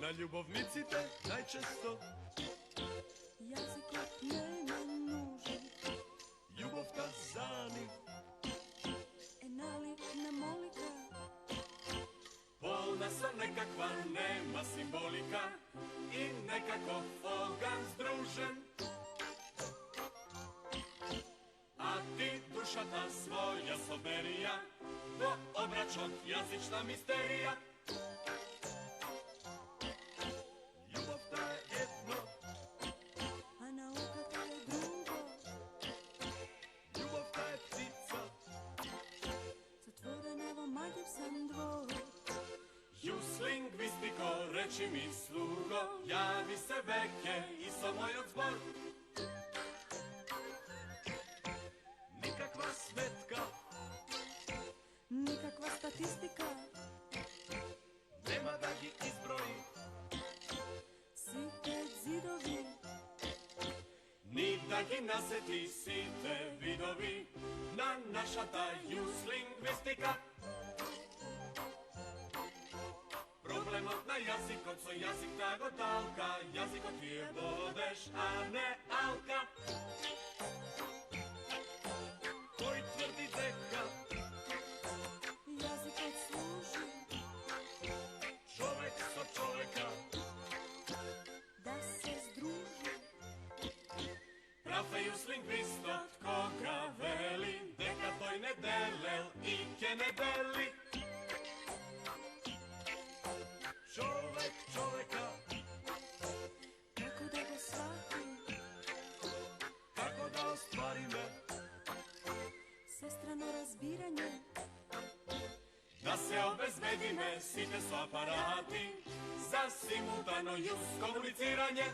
Na ljubovnici te najčesto Jazikot nema nužan, ljubav ta zaniv, nalik na molika. polna sam nekakva, nema simbolika i nekako fogan združen. A ti duša ta svoja soberija, do obračot jazična misterija. Ljubav ta je jedno, A nauka to je drugo. ljubav ta je ptica, Zatvoren evo magib sam dvor. Jus lingvistiko, reči mi slugo, javi se veke i so mojog zbor. Nikakva svetka, Nikakva statistika, nema da ih izbroji, svi te zidovi. ni da ih naseti site vidovi, na naša ta jus lingvistika. Problemot na jazikot, so jazik ta gotalka, jazikot ti je bodeš, a ne alka. Koji tvrdi deka, Jazikot služi čovek so čoveka, da se združi. Rafejus lingvistot, koga veli, deka tvoj ne delel i ke ne deli. Čovek čoveka, Kako da ga shvatim, kako da ostvari me, sestrano razbiranje. da se obezbedi me, site su aparati za simultano jus komuniciranje.